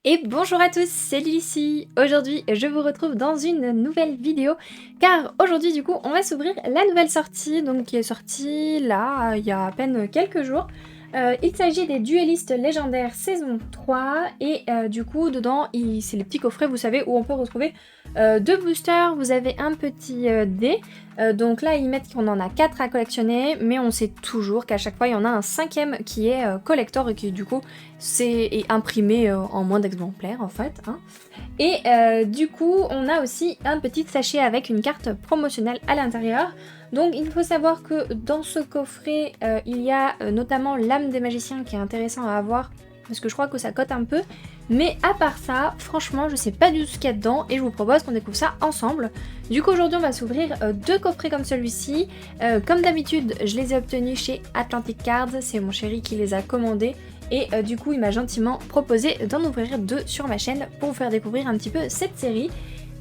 Et bonjour à tous, c'est Lily ici. Aujourd'hui, je vous retrouve dans une nouvelle vidéo car aujourd'hui du coup, on va s'ouvrir la nouvelle sortie donc qui est sortie là, il y a à peine quelques jours. Il s'agit des Duellistes légendaires saison 3 et du coup dedans, c'est les petits coffrets, vous savez, où on peut retrouver deux boosters. Vous avez un petit dé, donc là ils mettent qu'on en a 4 à collectionner, mais on sait toujours qu'à chaque fois il y en a un cinquième qui est collector et qui du coup est imprimé en moins d'exemplaires en fait, hein. Et du coup, on a aussi un petit sachet avec une carte promotionnelle à l'intérieur. Donc il faut savoir que dans ce coffret, il y a notamment l'âme des magiciens qui est intéressant à avoir parce que je crois que ça cote un peu. Mais à part ça, franchement, je sais pas du tout ce qu'il y a dedans et je vous propose qu'on découvre ça ensemble. Du coup, aujourd'hui, on va s'ouvrir deux coffrets comme celui-ci. Comme d'habitude, je les ai obtenus chez Atlantic Cards, c'est mon chéri qui les a commandés. Et du coup, il m'a gentiment proposé d'en ouvrir deux sur ma chaîne pour vous faire découvrir un petit peu cette série.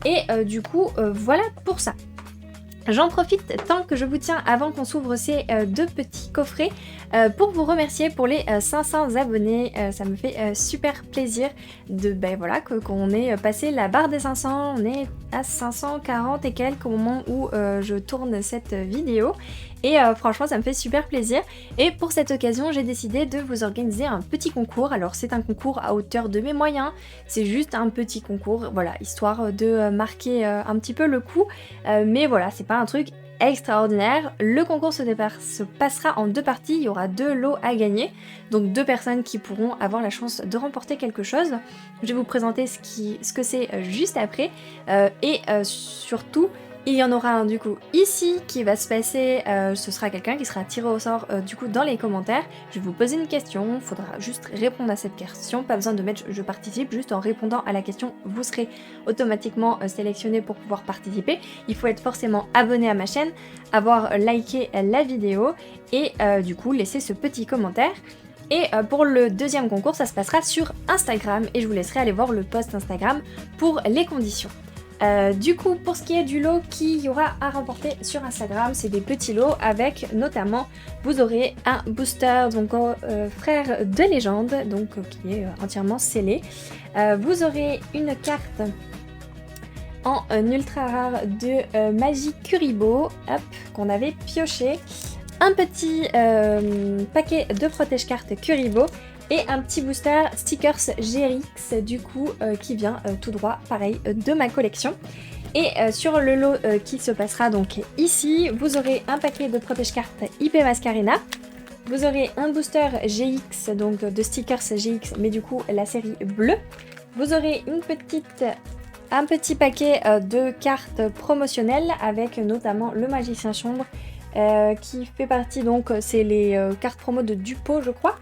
Et du coup, voilà pour ça. J'en profite tant que je vous tiens avant qu'on s'ouvre ces deux petits coffrets pour vous remercier pour les 500 abonnés. Ça me fait super plaisir de voilà, qu'on ait passé la barre des 500. On est à 540 et quelques au moment où je tourne cette vidéo. Et franchement, ça me fait super plaisir. Et pour cette occasion, j'ai décidé de vous organiser un petit concours. Alors, c'est un concours à hauteur de mes moyens. C'est juste un petit concours, voilà, histoire de marquer un petit peu le coup. Mais voilà, c'est pas un truc extraordinaire. Le concours se passera en deux parties. Il y aura deux lots à gagner. Donc, deux personnes qui pourront avoir la chance de remporter quelque chose. Je vais vous présenter ce que c'est juste après. Et surtout, il y en aura un du coup ici qui va se passer, ce sera quelqu'un qui sera tiré au sort du coup dans les commentaires. Je vais vous poser une question, il faudra juste répondre à cette question, pas besoin de mettre je participe, juste en répondant à la question vous serez automatiquement sélectionné pour pouvoir participer. Il faut être forcément abonné à ma chaîne, avoir liké la vidéo et du coup laisser ce petit commentaire. Et pour le deuxième concours, ça se passera sur Instagram et je vous laisserai aller voir le post Instagram pour les conditions. Du coup, pour ce qui est du lot qu'il y aura à remporter sur Instagram, c'est des petits lots avec notamment, vous aurez un booster donc frère de légende, donc qui est entièrement scellé. Vous aurez une carte en ultra rare de Magie Kuribo, hop, qu'on avait pioché. Un petit paquet de protège-cartes Kuribo et un petit booster stickers GRX du coup qui vient tout droit pareil de ma collection. Et sur le lot qui se passera donc ici, vous aurez un paquet de protège-cartes IP Mascarena. Vous aurez un booster GX, donc de stickers GX, mais du coup la série bleue. Vous aurez un petit paquet de cartes promotionnelles avec notamment le Magicien Sombre qui fait partie donc, c'est les cartes promo de Dupo je crois.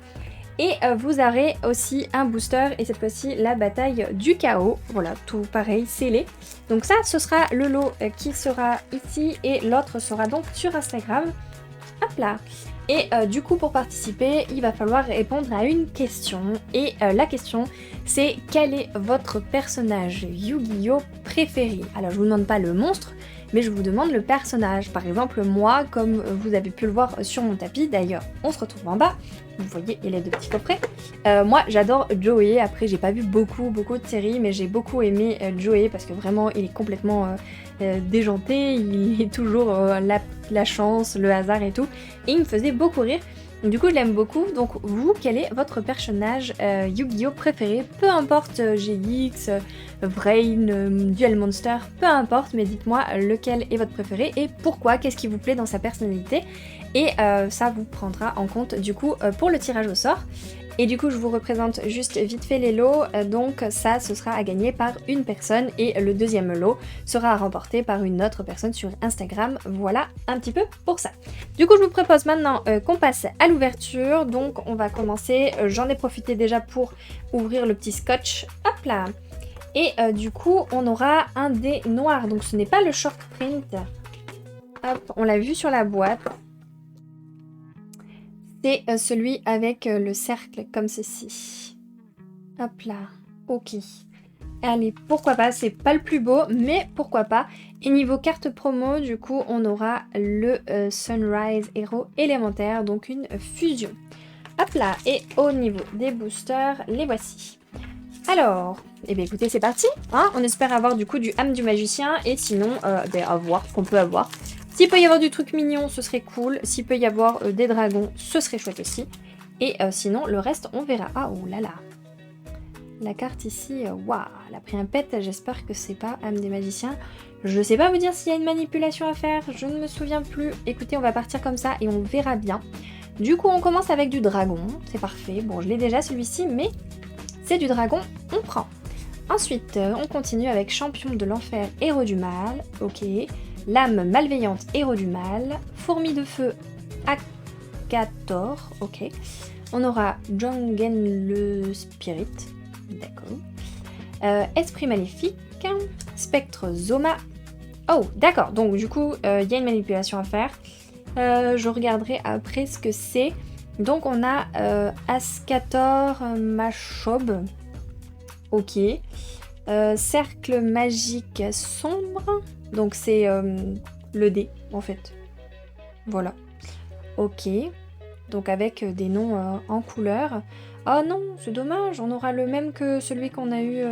Et vous aurez aussi un booster et cette fois-ci la bataille du chaos, voilà tout pareil scellé. Donc ça ce sera le lot qui sera ici et l'autre sera donc sur Instagram. Hop là. Et du coup pour participer il va falloir répondre à une question et la question c'est quel est votre personnage Yu-Gi-Oh préféré. Alors je vous demande pas le monstre mais je vous demande le personnage. Par exemple moi, comme vous avez pu le voir sur mon tapis, d'ailleurs on se retrouve en bas, vous voyez il y a les deux petits coffrets. Moi j'adore Joey, après j'ai pas vu beaucoup de séries mais j'ai beaucoup aimé Joey parce que vraiment il est complètement déjanté, il est toujours la chance, le hasard et tout, et il me faisait beaucoup rire. Du coup je l'aime beaucoup. Donc vous, quel est votre personnage Yu-Gi-Oh préféré? Peu importe GX, Brain, Duel Monster, peu importe, mais dites-moi lequel est votre préféré et pourquoi, qu'est-ce qui vous plaît dans sa personnalité. Et ça vous prendra en compte du coup pour le tirage au sort. Et du coup je vous représente juste vite fait les lots, donc ça ce sera à gagner par une personne et le deuxième lot sera à remporter par une autre personne sur Instagram. Voilà un petit peu pour ça. Du coup je vous propose maintenant qu'on passe à l'ouverture, donc on va commencer, j'en ai profité déjà pour ouvrir le petit scotch, hop là. Et du coup on aura un dé noir, donc ce n'est pas le short print, hop on l'a vu sur la boîte. C'est celui avec le cercle comme ceci. Hop là, ok. Allez, pourquoi pas, c'est pas le plus beau, mais pourquoi pas. Et niveau carte promo, du coup, on aura le Sunrise Hero élémentaire, donc une fusion. Hop là, et au niveau des boosters, les voici. Alors, eh bien écoutez, c'est parti. Hein, on espère avoir du coup du âme du magicien. Et sinon, à voir ce qu'on peut avoir. S'il peut y avoir du truc mignon, ce serait cool. S'il peut y avoir des dragons, ce serait chouette aussi. Et sinon, le reste, on verra. Ah, oh là là. La carte ici, waouh, elle a pris un pet. J'espère que c'est pas âme des magiciens. Je sais pas vous dire s'il y a une manipulation à faire. Je ne me souviens plus. Écoutez, on va partir comme ça et on verra bien. Du coup, on commence avec du dragon. C'est parfait. Bon, je l'ai déjà celui-ci, mais c'est du dragon. On prend. Ensuite, on continue avec champion de l'enfer, héros du mal. Ok. Lame malveillante, héros du mal. Fourmi de feu, Akator. Ok. On aura Jongen le spirit. D'accord. Esprit maléfique. Spectre Zoma. Oh, d'accord. Donc, du coup, il y a une manipulation à faire. Je regarderai après ce que c'est. Donc, on a Ascator Machob. Ok. Cercle magique sombre. Donc, c'est le dé, en fait. Voilà. Ok. Donc, avec des noms en couleur. Oh non, c'est dommage. On aura le même que celui qu'on a eu.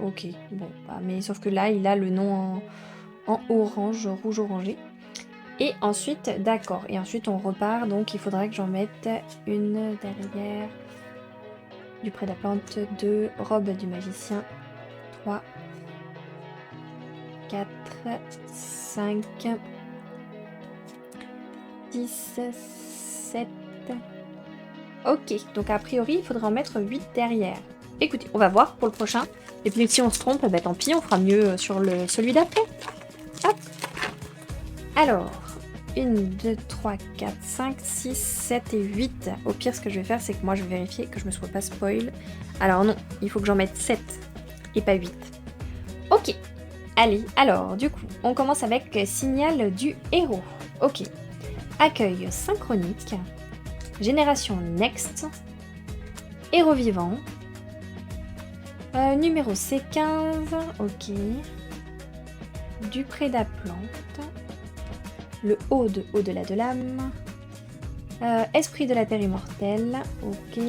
Ok. Bon, bah, mais sauf que là, il a le nom en orange, rouge orangé. Et ensuite, d'accord. Et ensuite, on repart. Donc, il faudra que j'en mette une derrière. Du près de la plante, 2, robe du magicien, 3, 4, 5, 6, 7. Ok, donc a priori, il faudra en mettre 8 derrière. Écoutez, on va voir pour le prochain. Et puis si on se trompe, bah, tant pis, on fera mieux sur celui d'après. Hop. Alors, 1, 2, 3, 4, 5, 6, 7 et 8. Au pire, ce que je vais faire, c'est que moi, je vais vérifier que je me sois pas spoil. Alors non, il faut que j'en mette 7 et pas 8. Ok. Allez, alors, du coup, on commence avec signal du héros. Ok. Accueil synchronique. Génération Next. Héros vivant. Numéro C15. Ok. Du prédaplante. Le Aude au-delà de l'âme. Esprit de la terre immortelle. Ok.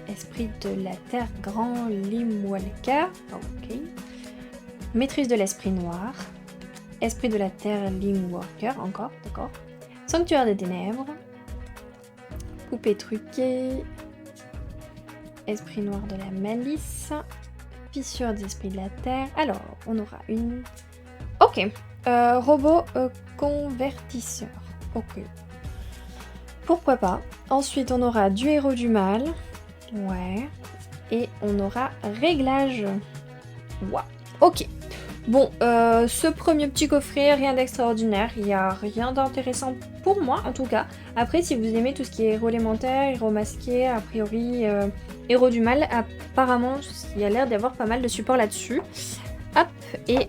Esprit de la terre grand Limwalker. Ok. Maîtrise de l'esprit noir. Esprit de la terre Limwalker. Encore, d'accord. Sanctuaire des ténèbres. Poupée truquée. Esprit noir de la malice. Fissure des esprits de la terre. Alors, on aura une... Ok. Robot convertisseur. Ok. Pourquoi pas. Ensuite, on aura du héros du mal. Ouais. Et on aura réglage. Ouais. Ok. Bon, ce premier petit coffret, rien d'extraordinaire. Il n'y a rien d'intéressant pour moi, en tout cas. Après, si vous aimez tout ce qui est héros élémentaire, héros masqué, a priori, héros du mal, apparemment, il y a l'air d'y avoir pas mal de support là-dessus. Hop, et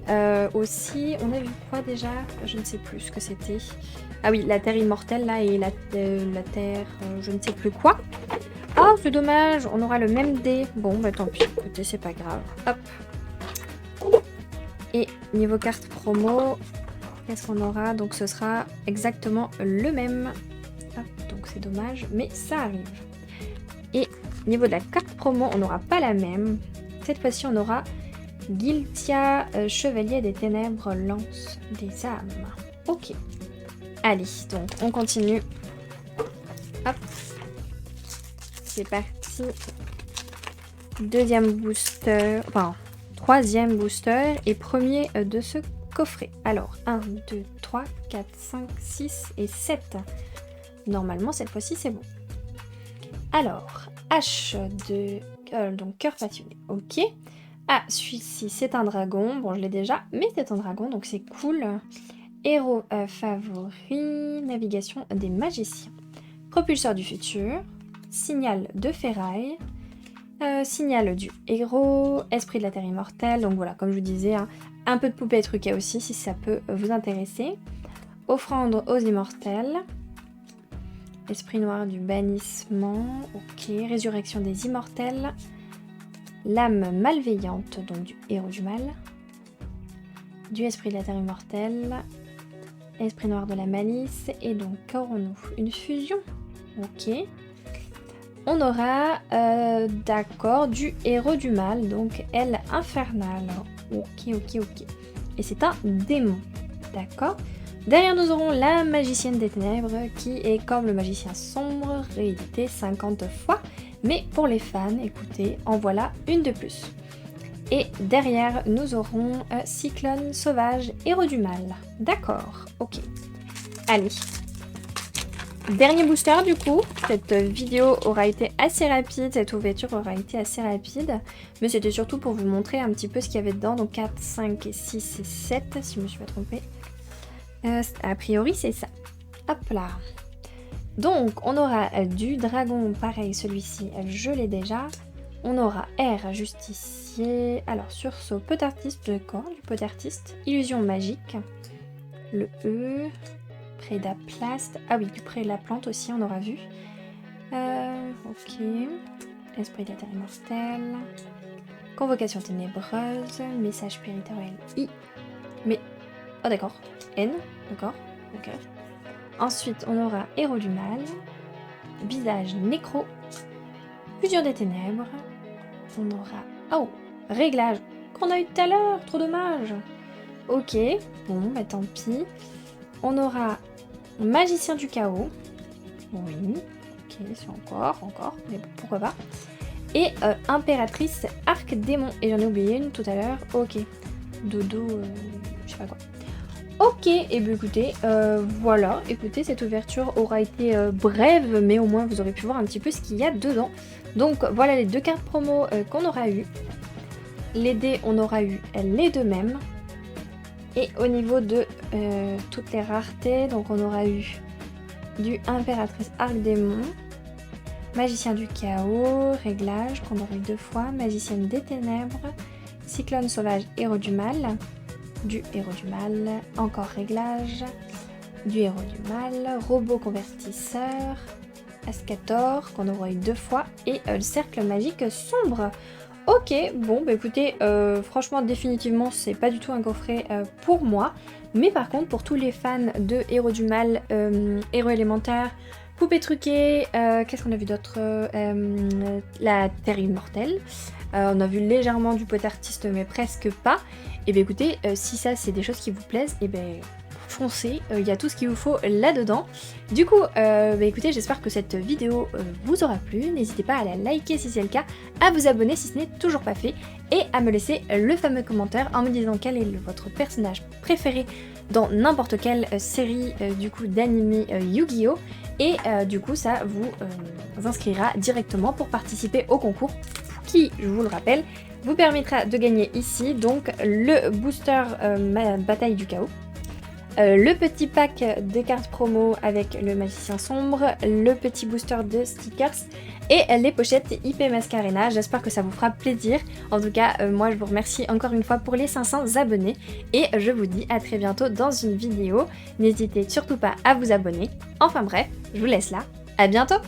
aussi, on a vu quoi déjà? Je ne sais plus ce que c'était. Ah oui, la terre immortelle, là, et la terre, je ne sais plus quoi. Oh, c'est dommage, on aura le même dé. Bon, bah tant pis, écoutez, c'est pas grave. Hop. Et niveau carte promo, qu'est-ce qu'on aura? Donc ce sera exactement le même. Hop, donc c'est dommage, mais ça arrive. Et niveau de la carte promo, on n'aura pas la même. Cette fois-ci, on aura Giltia, Chevalier des Ténèbres, Lance des âmes. Ok. Allez, donc on continue. Hop. C'est parti. Deuxième booster. Enfin, troisième booster et premier de ce coffret. Alors, 1, 2, 3, 4, 5, 6 et 7. Normalement, cette fois-ci, c'est bon. Alors, H de... donc, cœur passionné. Ok. Ah, celui-ci, c'est un dragon. Bon, je l'ai déjà, mais c'est un dragon, donc c'est cool. Héros favori, navigation des magiciens. Propulseur du futur. Signal de ferraille. Signal du héros. Esprit de la terre immortelle. Donc voilà, comme je vous disais, hein, un peu de poupée truquée aussi, si ça peut vous intéresser. Offrande aux immortels. Esprit noir du bannissement. Ok. Résurrection des immortels. Lame malveillante, donc du héros du mal. Du esprit de la terre immortelle. Esprit noir de la malice. Et donc, qu'aurons-nous? Une fusion. Ok. on aura, d'accord, du héros du mal, donc elle infernale. Ok, ok, ok. Et c'est un démon, d'accord. Derrière nous aurons la magicienne des ténèbres qui est comme le magicien sombre, réédité 50 fois. Mais pour les fans, écoutez, en voilà une de plus. Et derrière nous aurons Cyclone sauvage, héros du mal. D'accord, ok. Allez. Dernier booster du coup, cette vidéo aura été assez rapide, cette ouverture aura été assez rapide, mais c'était surtout pour vous montrer un petit peu ce qu'il y avait dedans, donc 4, 5, 6 et 7 si je me suis pas trompée. A priori c'est ça. Hop là. Donc on aura du dragon, pareil celui-ci je l'ai déjà. On aura R, justicier, alors sursaut, pot artiste, d'accord, du pot artiste, illusion magique, le E... Prédaplast, ah oui, du Prédaplante aussi, on aura vu. Ok. Esprit de la terre immortelle. Convocation ténébreuse. Message spirituel I. Mais. Oh d'accord. N. D'accord. Ok. Ensuite, on aura Héros du mal. Visage nécro. Fusion des ténèbres. On aura. Oh! Réglage. Qu'on a eu tout à l'heure. Trop dommage. Ok. Bon, bah tant pis. On aura magicien du chaos. Oui. Ok, c'est encore. Mais pourquoi pas. Et impératrice arc démon. Et j'en ai oublié une tout à l'heure. Ok. Dodo, je sais pas quoi. Ok, et bien écoutez, voilà. Écoutez, cette ouverture aura été brève, mais au moins vous aurez pu voir un petit peu ce qu'il y a dedans. Donc voilà les deux cartes promo qu'on aura eu. Les dés, on aura eu les deux mêmes. Et au niveau de toutes les raretés, donc on aura eu du Impératrice Arc Démon, Magicien du Chaos, Réglage, qu'on aura eu 2 fois, Magicienne des Ténèbres, Cyclone Sauvage, Héros du Mal, du Héros du Mal, encore Réglage, du Héros du Mal, Robot Convertisseur, Ascator, qu'on aura eu 2 fois, et le Cercle Magique Sombre. Ok, bon bah écoutez, franchement définitivement c'est pas du tout un coffret pour moi, mais par contre pour tous les fans de Héros du Mal, Héros élémentaire, Poupée truquée, qu'est-ce qu'on a vu d'autre, la Terre immortelle, on a vu légèrement du pot artiste mais presque pas, et bien écoutez, si ça c'est des choses qui vous plaisent, et ben foncez, il y a tout ce qu'il vous faut là-dedans. Du coup, bah écoutez, j'espère que cette vidéo vous aura plu. N'hésitez pas à la liker si c'est le cas, à vous abonner si ce n'est toujours pas fait, et à me laisser le fameux commentaire en me disant quel est votre personnage préféré dans n'importe quelle série du coup d'anime Yu-Gi-Oh! Et du coup, ça vous inscrira directement pour participer au concours qui, je vous le rappelle, vous permettra de gagner ici donc le booster Bataille du Chaos. Le petit pack de cartes promo avec le magicien sombre, le petit booster de stickers et les pochettes IP Mascarena. J'espère que ça vous fera plaisir. En tout cas, moi je vous remercie encore une fois pour les 500 abonnés et je vous dis à très bientôt dans une vidéo. N'hésitez surtout pas à vous abonner. Enfin bref, je vous laisse là. À bientôt!